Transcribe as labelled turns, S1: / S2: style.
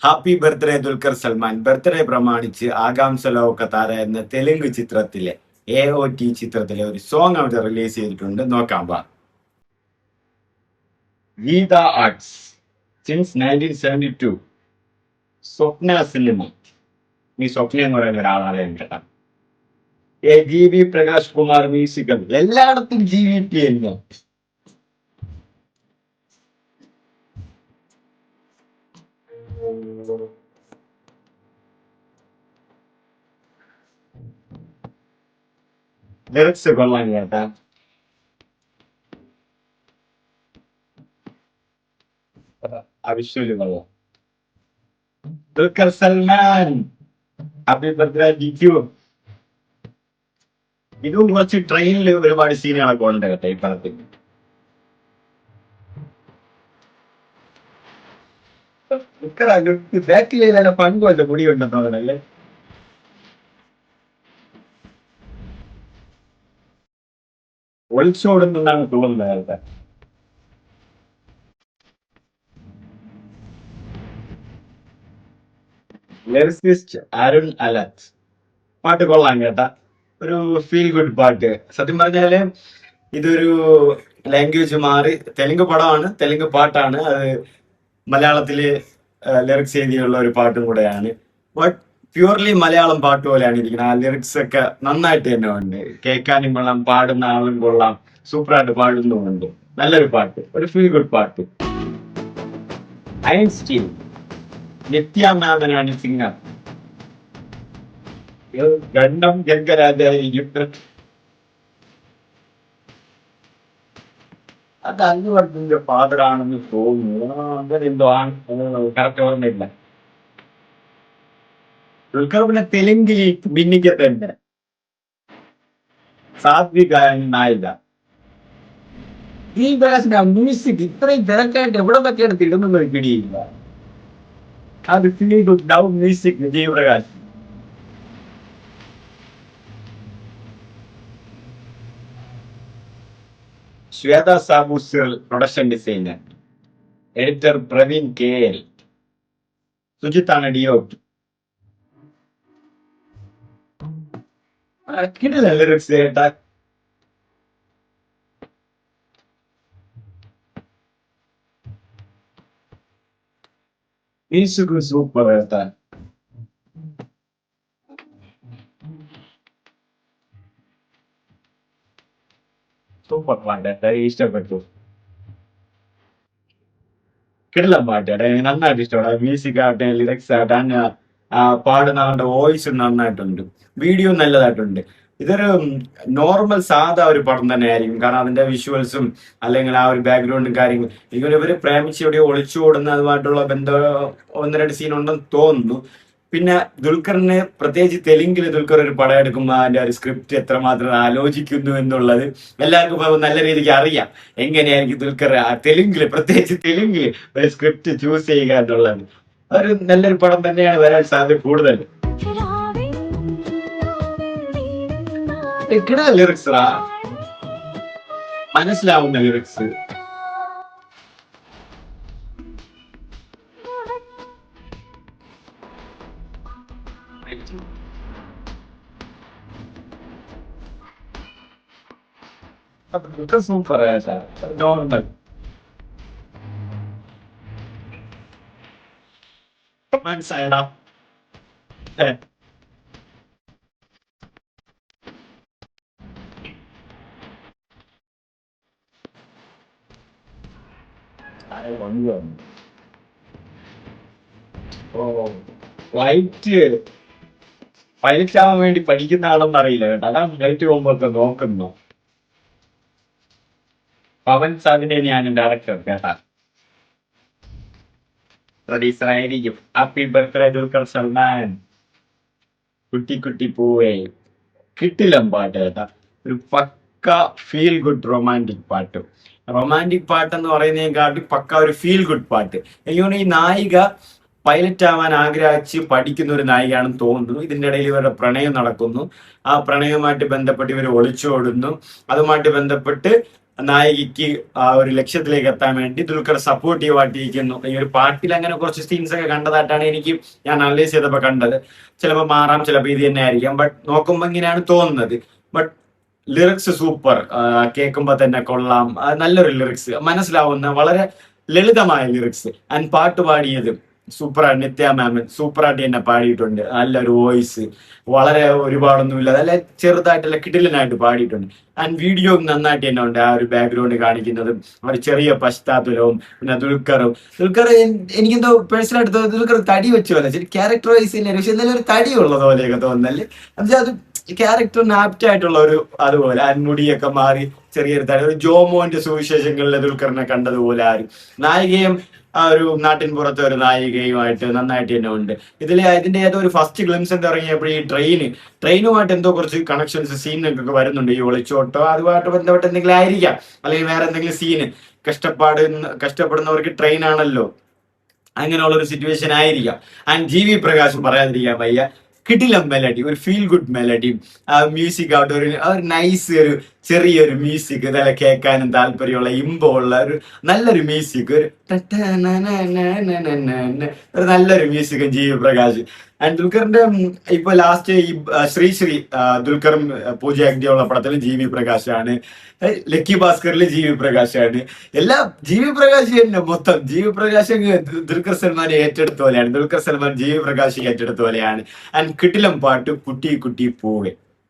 S1: Happy birthday Dulquer Salman birthday പ്രമാണിച്ച് ആകാംക്ഷ ലോകത്താര എന്ന തെലുങ്ക് ചിത്രത്തിലെ AOT ചിത്രത്തിലെ ഒരു സോങ് അവിടെ റിലീസ് ചെയ്തിട്ടുണ്ട്. നോക്കാം വാ. ഗീത ആർട്സ് സിൻസ് 1972 സ്വപ്ന സിനിമ. ഈ സ്വപ്ന എന്ന് പറയുന്ന ഒരാളാണ് കേട്ടാ. GB പ്രകാശ് കുമാർ മ്യൂസിക്കൽ എല്ലായിടത്തും GVT തന്നെ. ലിറിക്സ് കൊള്ളാൻ കേട്ടാ. അവിശ്വല് കൊള്ളാം. Dulquer Salman happy birthday DQ. ഇതും കുറച്ച് ട്രെയിനിൽ ഒരുപാട് സീനുകളൊക്കെ ഉണ്ട് കേട്ടോ ഈ പടത്തിൽ. ബാക്കിൽ പങ്കുമല്ല മുടി ഉണ്ടെന്ന് തോന്നണല്ലേ. ഒളിച്ചോടുന്നാണ് തോന്നുന്നത് നേരത്തെ. ലിറിസിസ്റ്റ് അരുൺ അലത്ത്. പാട്ട് കൊള്ളാം കേട്ടാ. ഒരു ഫീൽ ഗുഡ് പാട്ട്. സത്യം പറഞ്ഞാല് ഇതൊരു ലാംഗ്വേജ് മാറി തെലുങ്ക് പടമാണ്, തെലുങ്ക് പാട്ടാണ്. അത് മലയാളത്തില് ലിറിക്സ് എഴുതിയുള്ള ഒരു പാട്ടും കൂടെയാണ്. ബട്ട് പ്യൂർലി മലയാളം പാട്ട് പോലെയാണ് ഇരിക്കുന്നത്. ആ ലിറിക്സ് ഒക്കെ നന്നായിട്ട് തന്നെ ഉണ്ട്. കേൾക്കാനും കൊള്ളാം, പാടുന്ന ആളും കൊള്ളാം, സൂപ്പറായിട്ട് പാടുന്നുമുണ്ട്. നല്ലൊരു പാട്ട്, ഒരു ഫീൽ ഗുഡ് പാട്ട്. ഐൻസ്റ്റീൻ നിത്യാനാഥനാണ് സിംഗർ. ഗണ്ഡം ജംഗരാജായിരിക്കും. അത് അന്നുവർത്തിന്റെ ഫാദറാണെന്ന് തോന്നുന്നു. അങ്ങനെ എന്തോ ആണ്, കറക്റ്റ് ഓർമ്മയില്ല. ദുൽഖർ പിന്നെ തെലുങ്കിൽ ഭിന്നിക്കത്തുണ്ട്. സാത്വിക നായിക. ഈ പ്രകാശിന്റെ മ്യൂസിക് ഇത്രയും തിരക്കായിട്ട് എവിടെ പറ്റിയാണ് തിടുന്നത് പിടിയില്ല. അത് feel good down music Vijayprakash. Shwetha Sabu production designer. Editor Praveen KL. സുജിത്താണ് DOP. കിട്ടില്ല ലിറിക്സ് കേട്ടാ. മ്യൂസിക് സൂപ്പർ കേട്ടാ. സൂപ്പർ പാട്ട്, ഇഷ്ടപ്പെട്ടു. കിടിലം പാട്ട് നന്നായിട്ട് ഇഷ്ടപ്പെട്ടു. മ്യൂസിക് ആവട്ടെ, ലിറിക്സ് ആവട്ടെ, പാടുന്ന ആളുടെ വോയിസ് നന്നായിട്ടുണ്ട്. വീഡിയോ നല്ലതായിട്ടുണ്ട്. ഇതൊരു നോർമൽ സാധാ ഒരു പടം തന്നെ ആയിരിക്കും. കാരണം അതിന്റെ വിഷ്വൽസും അല്ലെങ്കിൽ ആ ഒരു ബാക്ക്ഗ്രൗണ്ടും കാര്യങ്ങളും. ഇങ്ങനെ ഇവര് പ്രേമിച്ച് എവിടെയോ ഒളിച്ചോടുന്ന അതുമായിട്ടുള്ള ബന്ധം 1-2 സീൻ ഉണ്ടെന്ന് തോന്നുന്നു. പിന്നെ ദുൽഖറിന് പ്രത്യേകിച്ച് തെലുങ്കിൽ ദുൽഖർ ഒരു പടം എടുക്കുമ്പോൾ അതിന്റെ ഒരു സ്ക്രിപ്റ്റ് എത്രമാത്രം ആലോചിക്കുന്നു എന്നുള്ളത് എല്ലാവർക്കും ഇപ്പൊ നല്ല രീതിക്ക് അറിയാം. എങ്ങനെയായിരിക്കും ദുൽഖർ തെലുങ്കില്, പ്രത്യേകിച്ച് തെലുങ്കില് ഒരു സ്ക്രിപ്റ്റ് ചൂസ് ചെയ്യുക എന്നുള്ളത്. ഒരു നല്ലൊരു പടം തന്നെയാണ് വരാൻ സാധ്യത കൂടുതൽ. ലിറിക്സ് മനസ്സിലാവുന്ന ലിറിക്സ്. Super normal. മനസ്സിലായടാ. ഫ്ലൈറ്റ് പൈലറ്റ് ആവാൻ വേണ്ടി പഠിക്കുന്ന ആളെന്ന് അറിയില്ല കേട്ടോ. അതാണ് ഫ്ലൈറ്റ് പോകുമ്പോ നോക്കുന്നു. പവൻ സാധിനെയാണ് ഡയറക്ടർ കേട്ടാ. പ്രൊഡ്യൂസർ ആയിരിക്കും. Happy birthday Dulquer Salman. കുട്ടി കുട്ടി പൂവേ. കിട്ടില്ലം പാട്ട് കേട്ടാ. ഒരു പക്ക ഫീൽ ഗുഡ് റൊമാൻറ്റിക് പാട്ട്. റൊമാൻറ്റിക് പാട്ട് എന്ന് പറയുന്നതിനെക്കാട്ടി പക്ക ഒരു ഫീൽ ഗുഡ് പാട്ട്. എനിക്ക് ഈ നായിക പൈലറ്റ് ആവാൻ ആഗ്രഹിച്ച് പഠിക്കുന്ന ഒരു നായികയാണെന്ന് തോന്നുന്നു. ഇതിന്റെ ഇടയിൽ ഇവരുടെ പ്രണയം നടക്കുന്നു. ആ പ്രണയവുമായിട്ട് ബന്ധപ്പെട്ട് ഇവർ ഒളിച്ചോടുന്നു. അതുമായിട്ട് ബന്ധപ്പെട്ട് നായികയ്ക്ക് ആ ഒരു ലക്ഷ്യത്തിലേക്ക് എത്താൻ വേണ്ടി ദുൽഖർ സപ്പോർട്ടീവ് ആയിട്ടിരിക്കുന്നു. ഈ ഒരു പാട്ടിൽ അങ്ങനെ കുറച്ച് സീൻസ് ഒക്കെ കണ്ടതായിട്ടാണ് ഞാൻ അനലൈസ് ചെയ്തപ്പോൾ കണ്ടത്. ചിലപ്പോൾ മാറാം, ചിലപ്പോൾ ഇത് തന്നെ ആയിരിക്കാം, ബട്ട് നോക്കുമ്പോൾ ഇങ്ങനെയാണ് തോന്നുന്നത്. ബട്ട് ലിറിക്സ് സൂപ്പർ, കേൾക്കുമ്പോൾ തന്നെ കൊള്ളാം. നല്ലൊരു ലിറിക്സ്, മനസ്സിലാവുന്ന വളരെ ലളിതമായ ലിറിക്സ്. ആൻഡ് പാട്ട് പാടിയത് സൂപ്പറായിട്ട്, നിത്യ മാമൻ സൂപ്പറായിട്ട് തന്നെ പാടിയിട്ടുണ്ട്. നല്ലൊരു വോയിസ്, വളരെ ഒരുപാടൊന്നുമില്ല, നല്ല ചെറുതായിട്ടല്ല കിടിലനായിട്ട് പാടിയിട്ടുണ്ട്. ആൻഡ് വീഡിയോ നന്നായിട്ട് തന്നെ ഉണ്ട്. ആ ഒരു ബാക്ക്ഗ്രൗണ്ട് കാണിക്കുന്നതും ഒരു ചെറിയ പശ്ചാത്തലവും, പിന്നെ ദുൽഖർ എനിക്കെന്തോ പേഴ്സണലായിട്ട് തോന്നുന്നത് ദുൽഖർ തടി വെച്ച പോലെ, ശരി ക്യാരക്ടർ വൈസ് തന്നെയാണ്, പക്ഷെ എന്തായാലും ഒരു തടി ഉള്ളത് പോലെയൊക്കെ തോന്നുന്നല്ലേ. അത് ക്യാരക്ടറിന് ആപ്റ്റ് ആയിട്ടുള്ള ഒരു അതുപോലെ. മുടിയൊക്കെ മാറി ചെറിയൊരു തടി, ഒരു ജോമോന്റെ സുവിശേഷങ്ങളിലെ ദുൽഖറിനെ കണ്ടതുപോലെ ആരും. നായികയും ആ ഒരു നാട്ടിൻ പുറത്തെ ഒരു നായികയുമായിട്ട് നന്നായിട്ട് തന്നെ ഉണ്ട്. ഇതിന്റെ ഏതോ ഒരു ഫസ്റ്റ് ഗ്ലിംസ് എന്താ ഇറങ്ങിയപ്പോൾ ഈ ട്രെയിനുമായിട്ട് എന്തോ കുറച്ച് കണക്ഷൻസ് സീനൊക്കെ വരുന്നുണ്ട്. ഈ ഒളിച്ചോട്ടോ അതുമായിട്ട് ബന്ധപ്പെട്ട് എന്തെങ്കിലും ആയിരിക്കാം, അല്ലെങ്കിൽ വേറെ എന്തെങ്കിലും സീന്. കഷ്ടപ്പെടുന്നവർക്ക് ട്രെയിൻ ആണല്ലോ, അങ്ങനെയുള്ള ഒരു സിറ്റുവേഷൻ ആയിരിക്കാം. ആൻഡ് ജി.വി. പ്രകാശ് പറയാതിരിക്കാൻ വയ്യ, കിടിലം മെലഡി, ഒരു ഫീൽ ഗുഡ് മെലഡി. മ്യൂസിക് ആവട്ടെ, ഒരു നൈസ് ഒരു ചെറിയൊരു മ്യൂസിക്, ഇതെല്ലാം കേൾക്കാനും താല്പര്യമുള്ള ഇമ്പമുള്ള ഒരു നല്ലൊരു മ്യൂസിക്, ഒരു നല്ലൊരു മ്യൂസിക്കും ജി.വി. പ്രകാശ്. ആൻഡ് ദുൽഖറിന്റെ ഇപ്പൊ ലാസ്റ്റ് ഈ ശ്രീ ദുൽഖറും പൂജ ഹെഗ്ഡെയുള്ള പടത്തിലും ജി.വി. പ്രകാശാണ്. ലക്കി ഭാസ്കറിൽ ജി.വി. പ്രകാശാണ്. എല്ലാം ജി.വി. പ്രകാശ് തന്നെ മൊത്തം. ജി.വി. പ്രകാശ് ദുൽഖർ സൽമാനെ ഏറ്റെടുത്ത പോലെയാണ്, ദുൽഖർ സൽമാൻ ജി.വി. പ്രകാശ് ഏറ്റെടുത്ത പോലെയാണ്. ആൻഡ് കിടിലം പാട്ട് കുട്ടി കുട്ടി പൂവേ.